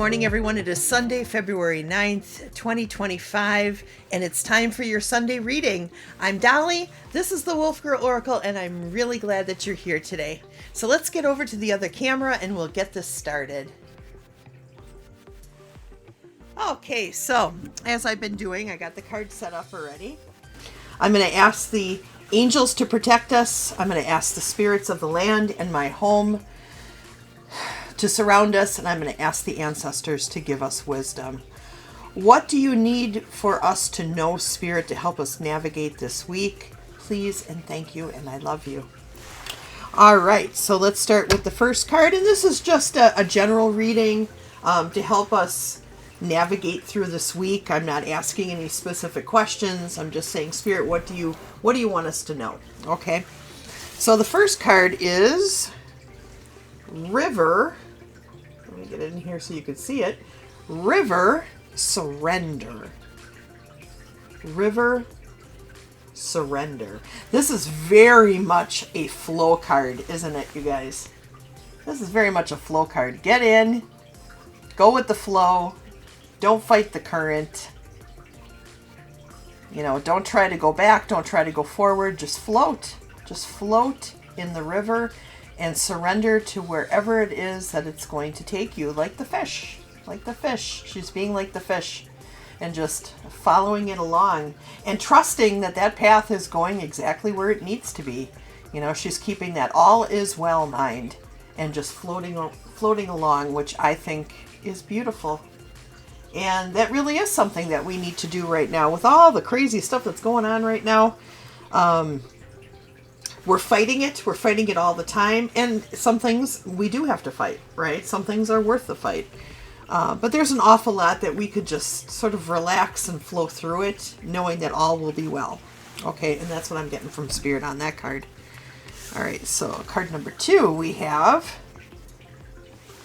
morning, everyone. It is Sunday, February 9th, 2025, and it's time for your Sunday reading. I'm Dolly. This is the Wolf Girl Oracle, and I'm really glad that you're here today. So let's get over to the other camera and we'll get this started. Okay, so as I've been doing, I got the card set up already. I'm going to ask the angels to protect us. I'm going to ask the spirits of the land and my home to surround us, and I'm going to ask the ancestors to give us wisdom. What do you need for us to know, Spirit, to help us navigate this week? Please and thank you, and I love you. All right, so let's start with the first card, and this is just a general reading to help us navigate through this week. I'm not asking any specific questions. I'm just saying, Spirit, what do you want us to know? Okay, so the first card is River. Let me get it in here so you can see it. River Surrender. River Surrender. This is very much a flow card, isn't it, you guys? This is very much a flow card. Get in, go with the flow, don't fight the current. You know, don't try to go back, don't try to go forward, just float. Just float in the river and surrender to wherever it is that it's going to take you, like the fish. Like the fish. She's being like the fish and just following it along and trusting that that path is going exactly where it needs to be. You know, she's keeping that all is well mind and just floating along, which I think is beautiful. And that really is something that we need to do right now with all the crazy stuff that's going on right now. We're fighting it. We're fighting it all the time. And some things we do have to fight, right? Some things are worth the fight. But there's an awful lot that we could just sort of relax and flow through it, knowing that all will be well. Okay, and that's what I'm getting from Spirit on that card. All right, so card number 2, we have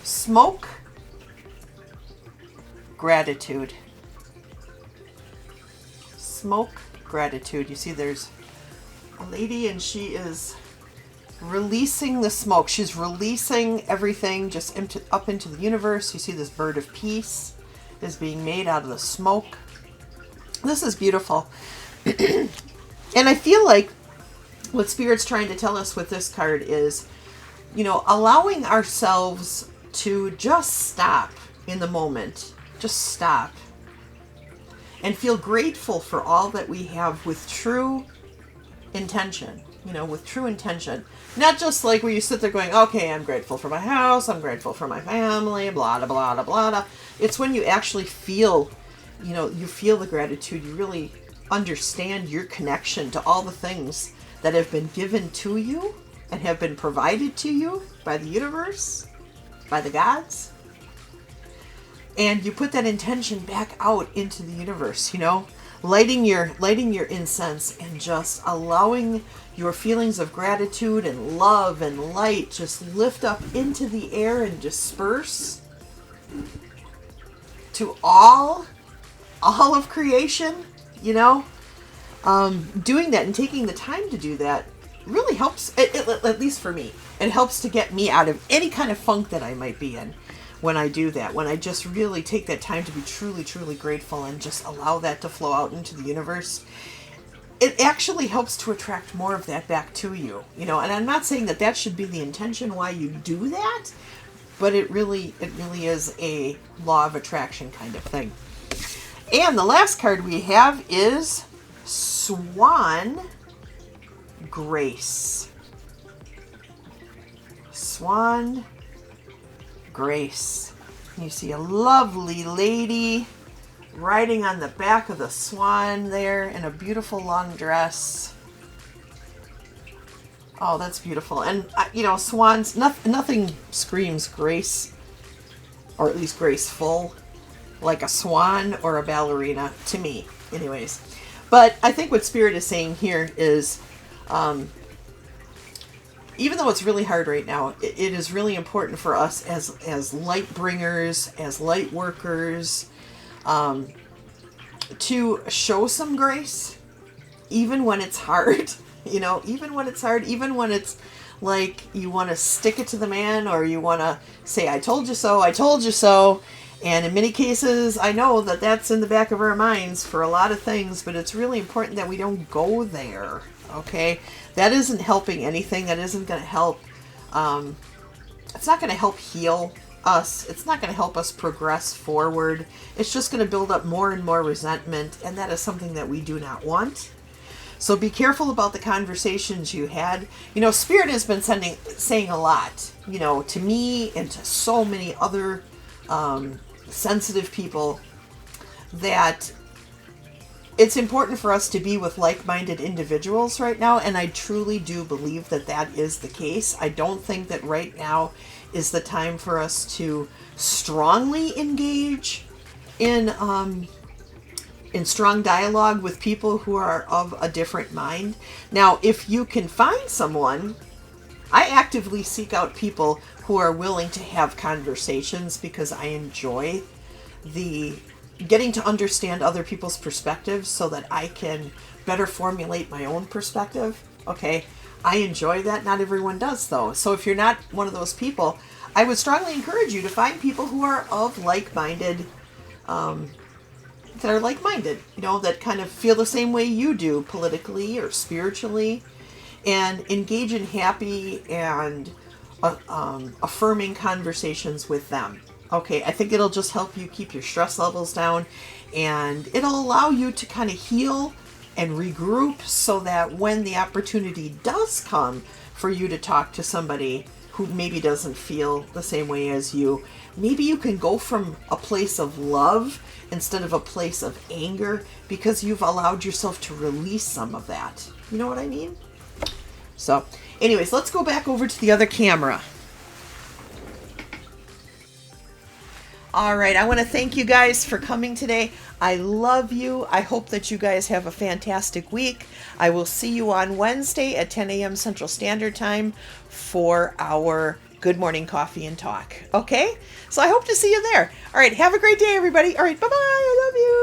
Smoke Gratitude. Smoke Gratitude. You see there's a lady and she is releasing the smoke. She's releasing everything just up into the universe. You see this bird of peace is being made out of the smoke. This is beautiful. And I feel like what Spirit's trying to tell us with this card is, you know, allowing ourselves to just stop in the moment. Just stop and feel grateful for all that we have with true intention, you know, with true intention. Not just like where you sit there going, okay, I'm grateful for my house, I'm grateful for my family, blah, blah, blah, blah, blah. It's when you actually feel, you know, you feel the gratitude, you really understand your connection to all the things that have been given to you and have been provided to you by the universe, by the gods. And you put that intention back out into the universe, you know, lighting your incense and just allowing your feelings of gratitude and love and light just lift up into the air and disperse to all of creation, you know. Doing that and taking the time to do that really helps, at least for me. It helps to get me out of any kind of funk that I might be in. When I do that, when I just really take that time to be truly, truly grateful and just allow that to flow out into the universe, it actually helps to attract more of that back to you, you know. And I'm not saying that that should be the intention why you do that, but it really is a law of attraction kind of thing. And the last card we have is Swan Grace. Swan Grace. You see a lovely lady riding on the back of the swan there in a beautiful long dress. Oh, that's beautiful. And, you know, swans, nothing screams grace, or at least graceful, like a swan or a ballerina, to me, anyways. But I think what Spirit is saying here is, even though it's really hard right now, it is really important for us as light bringers, as light workers, to show some grace, even when it's hard. You know, even when it's hard, even when it's like you want to stick it to the man, or you want to say, I told you so, And in many cases, I know that that's in the back of our minds for a lot of things, but it's really important that we don't go there, okay? That isn't helping anything. That isn't going to help. It's not going to help heal us. It's not going to help us progress forward. It's just going to build up more and more resentment, and that is something that we do not want. So be careful about the conversations you had. You know, Spirit has been saying a lot, you know, to me and to so many other sensitive people, that it's important for us to be with like-minded individuals right now, and I truly do believe that that is the case. I don't think that right now is the time for us to strongly engage in strong dialogue with people who are of a different mind. Now, if you can find someone, I actively seek out people who are willing to have conversations, because I enjoy the getting to understand other people's perspectives so that I can better formulate my own perspective. Okay, I enjoy that. Not everyone does, though. So if you're not one of those people, I would strongly encourage you to find people who are of like-minded, that are like-minded, you know, that kind of feel the same way you do politically or spiritually, and engage in happy and affirming conversations with them. Okay, I think it'll just help you keep your stress levels down, and it'll allow you to kind of heal and regroup so that when the opportunity does come for you to talk to somebody who maybe doesn't feel the same way as you, maybe you can go from a place of love instead of a place of anger, because you've allowed yourself to release some of that. You know what I mean? So, anyways, let's go back over to the other camera. All right, I want to thank you guys for coming today. I love you. I hope that you guys have a fantastic week. I will see you on Wednesday at 10 a.m. Central Standard Time for our Good Morning Coffee and Talk. Okay? So I hope to see you there. All right, have a great day, everybody. All right, bye-bye. I love you.